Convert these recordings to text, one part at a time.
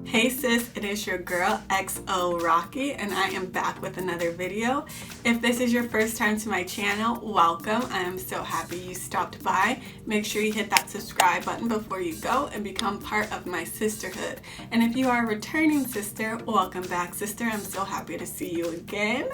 Hey sis, it is your girl XO Rocky and I am back with another video. If this is your first time to my channel, welcome. I am so happy you stopped by. Make sure you hit that subscribe button before you go and become part of my sisterhood. And if you are a returning sister, welcome back sister. I'm so happy to see you again.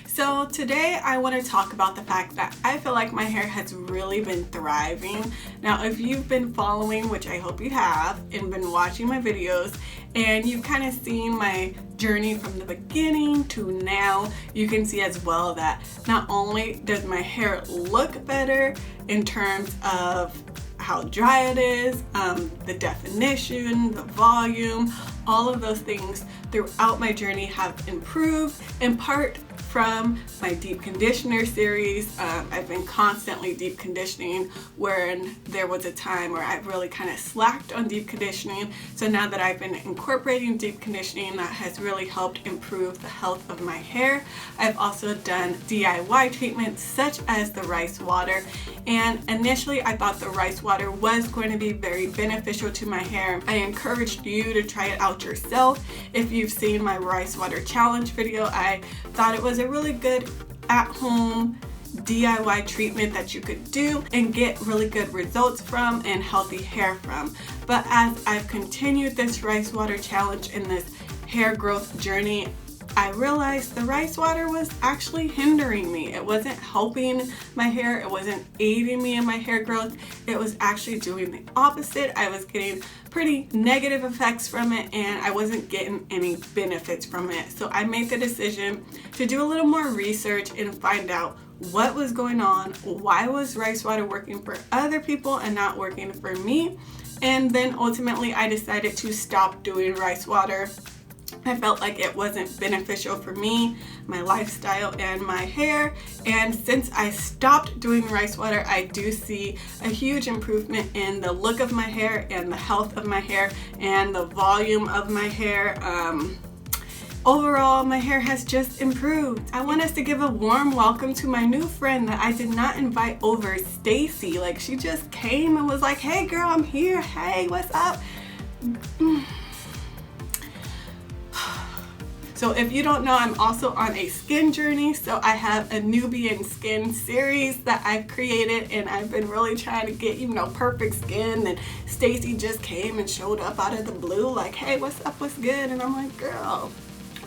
So today I want to talk about the fact that I feel like my hair has really been thriving. Now if you've been following, which I hope you have, and been watching my videos, and you've kind of seen my journey from the beginning to now, you can see as well that not only does my hair look better in terms of how dry it is, the definition, the volume, all of those things throughout my journey have improved, in part from my deep conditioner series. I've been constantly deep conditioning when there was a time where I really kind of slacked on deep conditioning. So now that I've been incorporating deep conditioning, that has really helped improve the health of my hair. I've also done DIY treatments such as the rice water, and initially I thought the rice water was going to be very beneficial to my hair. I encouraged you to try it out yourself. If you've seen my rice water challenge video, I thought it was a really good at-home DIY treatment that you could do and get really good results from and healthy hair from. But as I've continued this rice water challenge and this hair growth journey, I realized the rice water was actually hindering me. It wasn't helping my hair, it wasn't aiding me in my hair growth, it was actually doing the opposite. I was getting pretty negative effects from it and I wasn't getting any benefits from it. So I made the decision to do a little more research and find out what was going on, why was rice water working for other people and not working for me. And then ultimately I decided to stop doing rice water. I felt like it wasn't beneficial for me, my lifestyle, and my hair. And since I stopped doing rice water, I do see a huge improvement in the look of my hair and the health of my hair and the volume of my hair. Overall, my hair has just improved. I want us to give a warm welcome to my new friend that I did not invite over, Stacy. Like, she just came and was like, hey girl, I'm here. Hey, what's up? So if you don't know, I'm also on a skin journey. So I have a newbie in skin series that I've created and I've been really trying to get, perfect skin. And Stacy just came and showed up out of the blue like, hey, what's up, what's good? And I'm like, girl,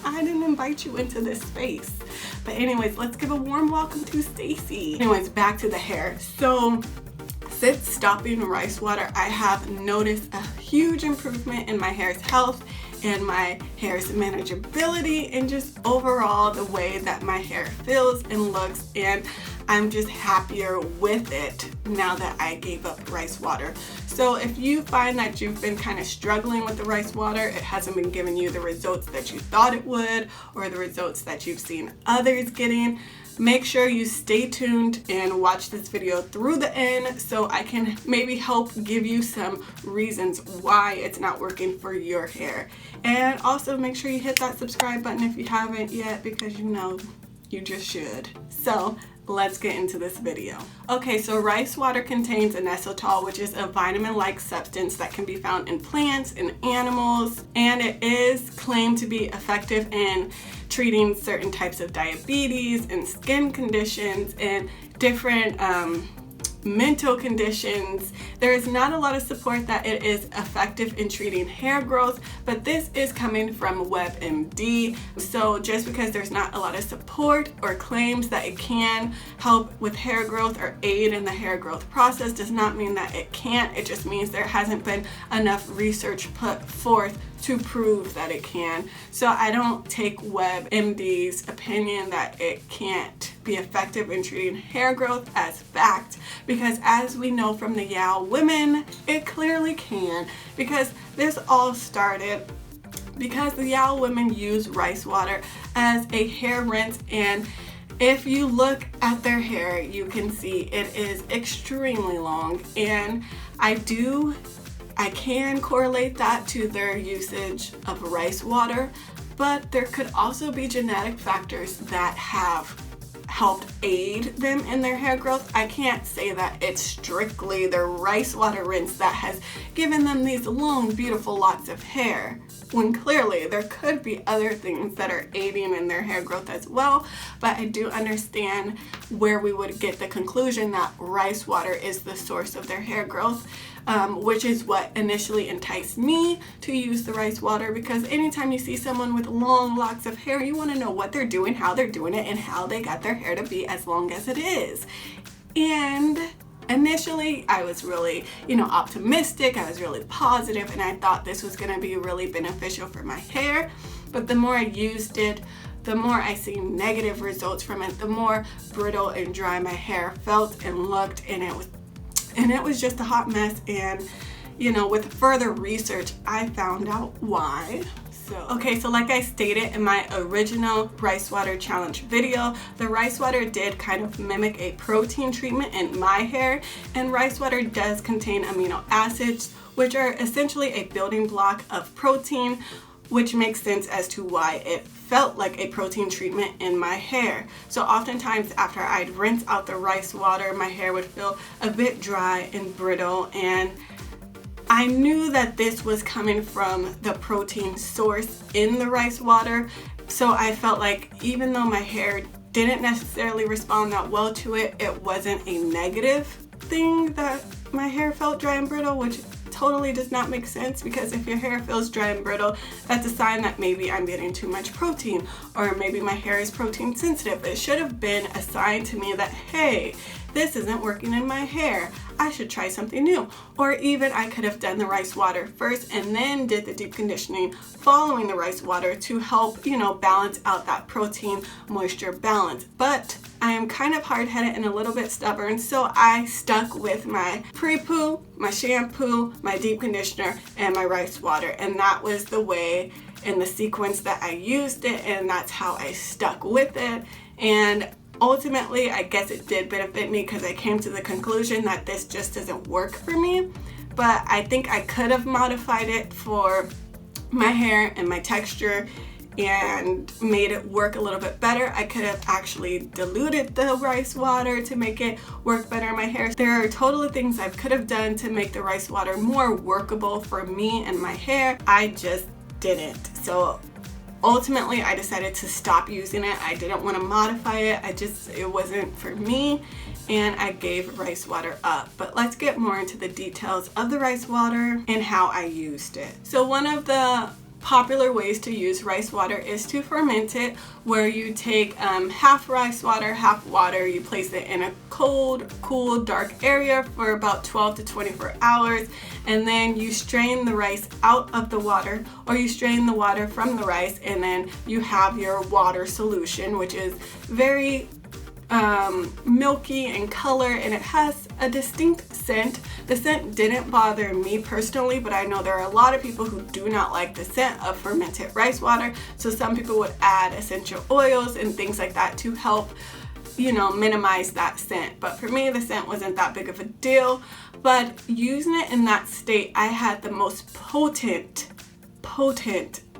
I didn't invite you into this space. But anyways, let's give a warm welcome to Stacy. Anyways, back to the hair. So since stopping rice water, I have noticed a huge improvement in my hair's health and my hair's manageability and just overall the way that my hair feels and looks, and I'm just happier with it now that I gave up rice water. So if you find that you've been kind of struggling with the rice water, it hasn't been giving you the results that you thought it would or the results that you've seen others getting, make sure you stay tuned and watch this video through the end so I can maybe help give you some reasons why it's not working for your hair. And also make sure you hit that subscribe button if you haven't yet, because you just should. So let's get into this video. Okay, so rice water contains inositol, which is a vitamin-like substance that can be found in plants and animals, and it is claimed to be effective in treating certain types of diabetes and skin conditions and different mental conditions. There is not a lot of support that it is effective in treating hair growth, but this is coming from WebMD. So just because there's not a lot of support or claims that it can help with hair growth or aid in the hair growth process does not mean that it can't. It just means there hasn't been enough research put forth to prove that it can. So I don't take WebMD's opinion that it can't be effective in treating hair growth as fact, because as we know from the Yao women, it clearly can, because this all started because the Yao women use rice water as a hair rinse, and if you look at their hair, you can see it is extremely long, and I can correlate that to their usage of rice water, but there could also be genetic factors that have helped aid them in their hair growth. I can't say that it's strictly the rice water rinse that has given them these long, beautiful locks of hair, when clearly there could be other things that are aiding in their hair growth as well. But I do understand where we would get the conclusion that rice water is the source of their hair growth, which is what initially enticed me to use the rice water, because anytime you see someone with long locks of hair, you want to know what they're doing, how they're doing it, and how they got their hair to be as long as it is. And initially, I was really, optimistic. I was really positive, and I thought this was going to be really beneficial for my hair. But the more I used it, the more I see negative results from it, the more brittle and dry my hair felt and looked, and it was just a hot mess. And with further research, I found out why. So like I stated in my original rice water challenge video, the rice water did kind of mimic a protein treatment in my hair, and rice water does contain amino acids, which are essentially a building block of protein, which makes sense as to why it felt like a protein treatment in my hair. So oftentimes after I'd rinse out the rice water, my hair would feel a bit dry and brittle, and I knew that this was coming from the protein source in the rice water. So I felt like even though my hair didn't necessarily respond that well to it, it wasn't a negative thing that my hair felt dry and brittle, which totally does not make sense, because if your hair feels dry and brittle, that's a sign that maybe I'm getting too much protein, or maybe my hair is protein sensitive. It should have been a sign to me that, hey, this isn't working in my hair, I should try something new. Or even I could have done the rice water first and then did the deep conditioning following the rice water to help, balance out that protein moisture balance. But I am kind of hard-headed and a little bit stubborn, so I stuck with my pre-poo, my shampoo, my deep conditioner, and my rice water. And that was the way and the sequence that I used it, and that's how I stuck with it. And ultimately, I guess it did benefit me, because I came to the conclusion that this just doesn't work for me. But I think I could have modified it for my hair and my texture and made it work a little bit better. I could have actually diluted the rice water to make it work better in my hair. There are totally things I could have done to make the rice water more workable for me and my hair. I just didn't. So ultimately, I decided to stop using it. I didn't want to modify it. It wasn't for me, and I gave rice water up. But let's get more into the details of the rice water and how I used it. So one of the popular ways to use rice water is to ferment it, where you take half rice water, half water. You place it in a cold, cool, dark area for about 12 to 24 hours, and then you strain the rice out of the water, or you strain the water from the rice, and then you have your water solution, which is very milky in color, and it has a distinct scent. The scent didn't bother me personally, but I know there are a lot of people who do not like the scent of fermented rice water. So some people would add essential oils and things like that to help, minimize that scent. But for me, the scent wasn't that big of a deal. But using it in that state, I had the most potent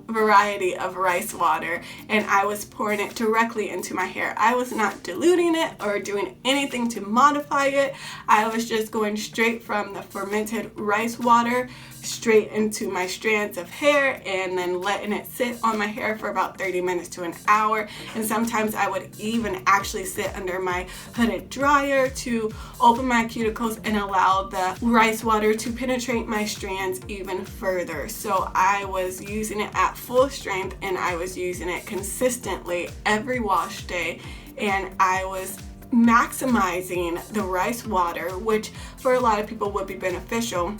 variety of rice water, and I was pouring it directly into my hair. I was not diluting it or doing anything to modify it. I was just going straight from the fermented rice water straight into my strands of hair, and then letting it sit on my hair for about 30 minutes to an hour. And sometimes I would even actually sit under my hooded dryer to open my cuticles and allow the rice water to penetrate my strands even further. So I was using it at full strength, and I was using it consistently every wash day, and I was maximizing the rice water, which for a lot of people would be beneficial.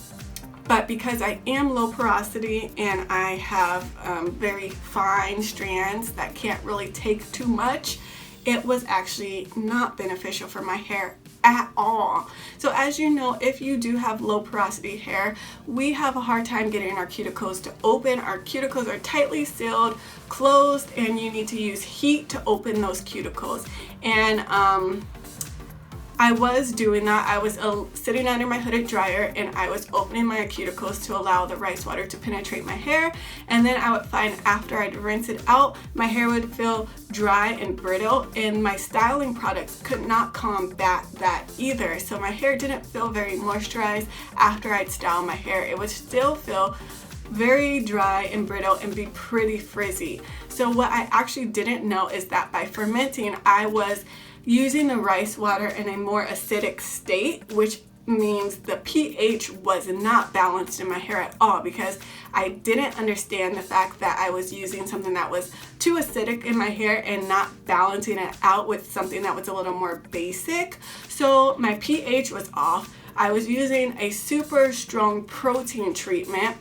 But because I am low porosity and I have very fine strands that can't really take too much, it was actually not beneficial for my hair at all. So as you know, if you do have low porosity hair, we have a hard time getting our cuticles to open. Our cuticles are tightly sealed, closed, and you need to use heat to open those cuticles. And I was doing that. I was sitting under my hooded dryer and I was opening my cuticles to allow the rice water to penetrate my hair, and then I would find after I'd rinse it out, my hair would feel dry and brittle, and my styling products could not combat that either. So my hair didn't feel very moisturized after I'd style my hair. It would still feel very dry and brittle and be pretty frizzy. So what I actually didn't know is that by fermenting, I was using the rice water in a more acidic state, which means the pH was not balanced in my hair at all, because I didn't understand the fact that I was using something that was too acidic in my hair and not balancing it out with something that was a little more basic. So my pH was off. I was using a super strong protein treatment.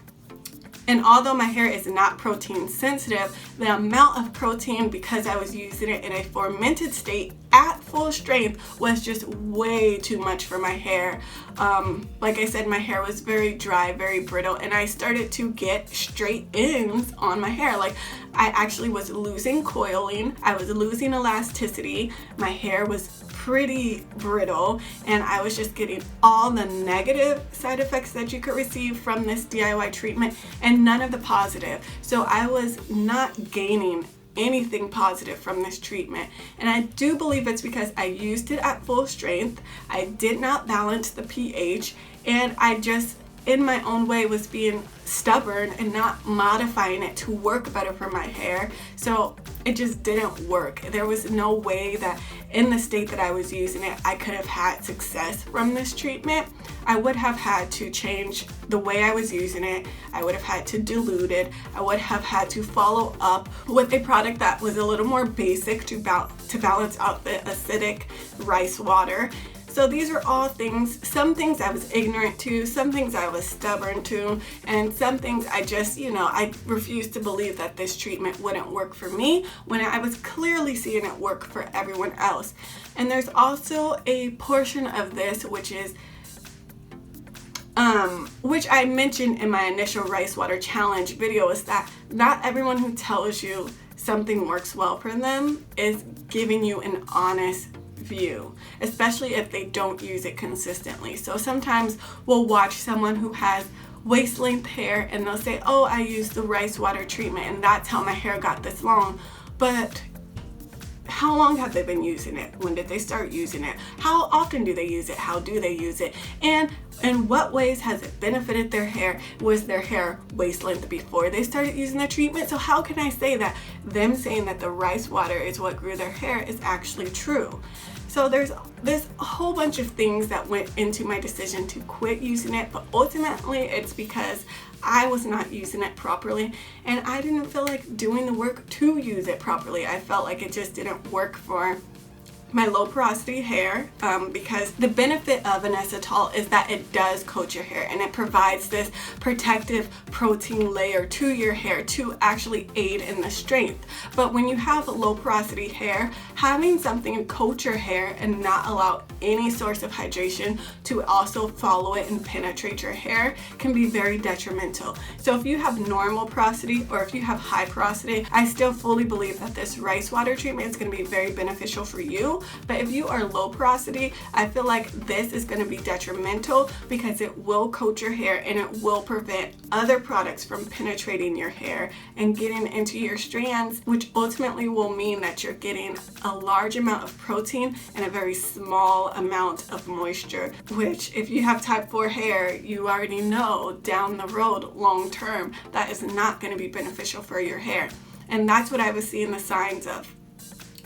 And although my hair is not protein sensitive, the amount of protein, because I was using it in a fermented state at full strength, was just way too much for my hair. Like I said, my hair was very dry, very brittle, and I started to get straight ends on my hair. Like, I actually was losing coiling, I was losing elasticity, my hair was pretty brittle, and I was just getting all the negative side effects that you could receive from this DIY treatment and none of the positive. So I was not gaining anything positive from this treatment, and I do believe it's because I used it at full strength, I did not balance the pH, and I just in my own way was being stubborn and not modifying it to work better for my hair. So it just didn't work. There was no way that in the state that I was using it, I could have had success from this treatment. I would have had to change the way I was using it. I would have had to dilute it. I would have had to follow up with a product that was a little more basic to balance out the acidic rice water. So these are all things, some things I was ignorant to, some things I was stubborn to, and some things I just, I refused to believe that this treatment wouldn't work for me when I was clearly seeing it work for everyone else. And there's also a portion of this which is which I mentioned in my initial rice water challenge video, is that not everyone who tells you something works well for them is giving you an honest view, especially if they don't use it consistently. So sometimes we'll watch someone who has waist length hair and they'll say, oh, I used the rice water treatment and that's how my hair got this long. But how long have they been using it? When did they start using it? How often do they use it? How do they use it? And in what ways has it benefited their hair? Was their hair waist length before they started using the treatment? So how can I say that them saying that the rice water is what grew their hair is actually true? So there's a whole bunch of things that went into my decision to quit using it, but ultimately it's because I was not using it properly and I didn't feel like doing the work to use it properly. I felt like it just didn't work for my low porosity hair, because the benefit of an inositol is that it does coat your hair and it provides this protective protein layer to your hair to actually aid in the strength. But when you have low porosity hair, having something coat your hair and not allow any source of hydration to also follow it and penetrate your hair can be very detrimental. So if you have normal porosity or if you have high porosity, I still fully believe that this rice water treatment is going to be very beneficial for you. But if you are low porosity, I feel like this is going to be detrimental because it will coat your hair and it will prevent other products from penetrating your hair and getting into your strands, which ultimately will mean that you're getting a large amount of protein and a very small amount of moisture, which if you have type 4 hair, you already know down the road long term that is not going to be beneficial for your hair. And that's what I was seeing the signs of.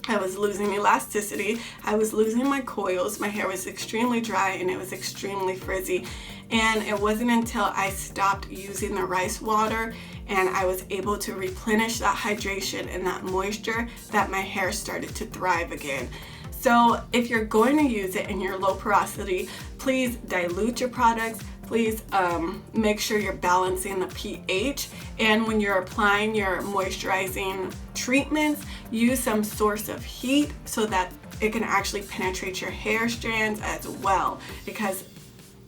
I was losing elasticity, I was losing my coils, my hair was extremely dry and it was extremely frizzy. And it wasn't until I stopped using the rice water and I was able to replenish that hydration and that moisture that my hair started to thrive again. So if you're going to use it and you're low porosity, please dilute your products. Please make sure you're balancing the pH, and when you're applying your moisturizing treatments, use some source of heat so that it can actually penetrate your hair strands as well, because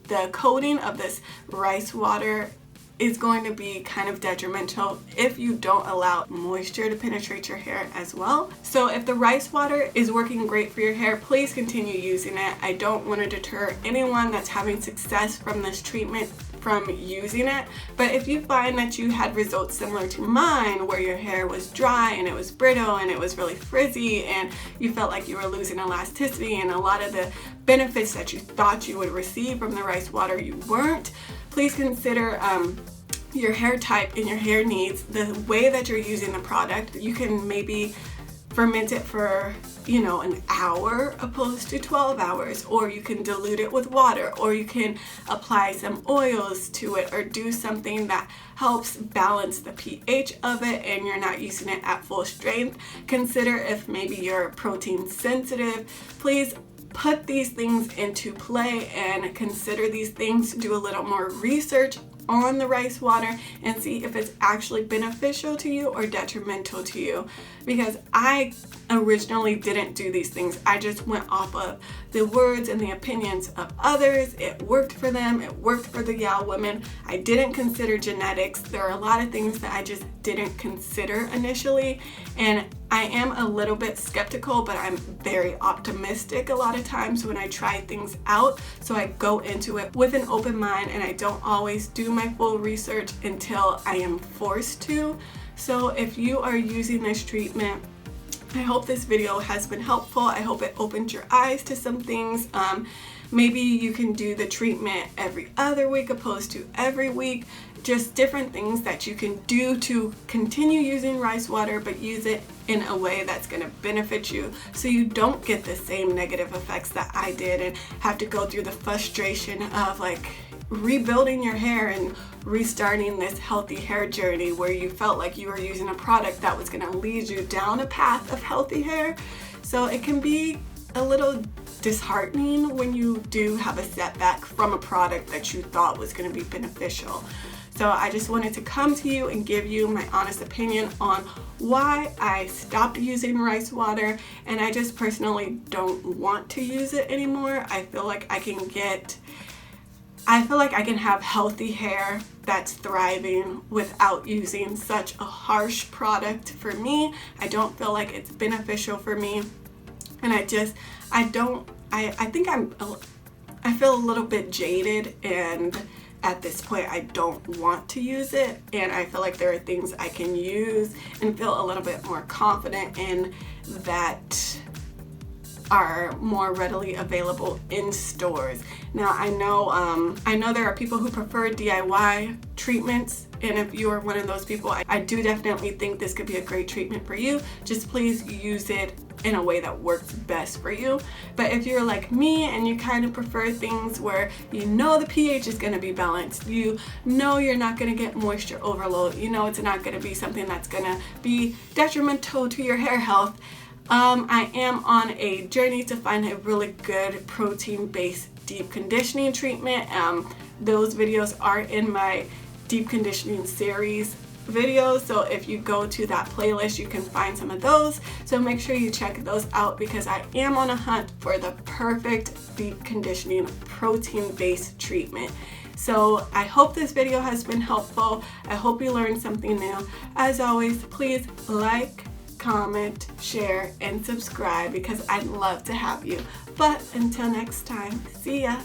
the coating of this rice water is going to be kind of detrimental if you don't allow moisture to penetrate your hair as well. So if the rice water is working great for your hair, please continue using it. I don't want to deter anyone that's having success from this treatment from using it, but if you find that you had results similar to mine where your hair was dry and it was brittle and it was really frizzy and you felt like you were losing elasticity and a lot of the benefits that you thought you would receive from the rice water you weren't, please consider your hair type and your hair needs, the way that you're using the product. You can maybe ferment it for an hour opposed to 12 hours, or you can dilute it with water, or you can apply some oils to it, or do something that helps balance the pH of it and you're not using it at full strength. Consider if maybe you're protein sensitive. Please put these things into play and consider these things. Do a little more research on the rice water and see if it's actually beneficial to you or detrimental to you, because I originally didn't do these things. I just went off of the words and the opinions of others. It worked for them, it worked for the Yao women. I didn't consider genetics. There are a lot of things that I just didn't consider initially, and I am a little bit skeptical, but I'm very optimistic a lot of times when I try things out. So I go into it with an open mind and I don't always do my full research until I am forced to. So if you are using this treatment, I hope this video has been helpful. I hope it opened your eyes to some things. Maybe you can do the treatment every other week opposed to every week. Just different things that you can do to continue using rice water, but use it in a way that's going to benefit you so you don't get the same negative effects that I did and have to go through the frustration of like rebuilding your hair and restarting this healthy hair journey where you felt like you were using a product that was going to lead you down a path of healthy hair. So it can be a little disheartening when you do have a setback from a product that you thought was going to be beneficial. So I just wanted to come to you and give you my honest opinion on why I stopped using rice water, and I just personally don't want to use it anymore. I feel like I can have healthy hair that's thriving without using such a harsh product for me. I don't feel like it's beneficial for me, and I feel a little bit jaded, and at this point I don't want to use it, and I feel like there are things I can use and feel a little bit more confident in that are more readily available in stores. Now I know there are people who prefer DIY treatments, and if you are one of those people, I do definitely think this could be a great treatment for you. Just please use it in a way that works best for you. But if you're like me and you kind of prefer things where you know the pH is going to be balanced, you know you're not going to get moisture overload, you know it's not going to be something that's going to be detrimental to your hair health, I am on a journey to find a really good protein-based deep conditioning treatment. Those videos are in my deep conditioning series videos, so if you go to that playlist you can find some of those, so make sure you check those out because I am on a hunt for the perfect deep conditioning protein-based treatment. So I hope this video has been helpful. I hope you learned something new. As always, please like, comment, share, and subscribe because I'd love to have you. But until next time, see ya.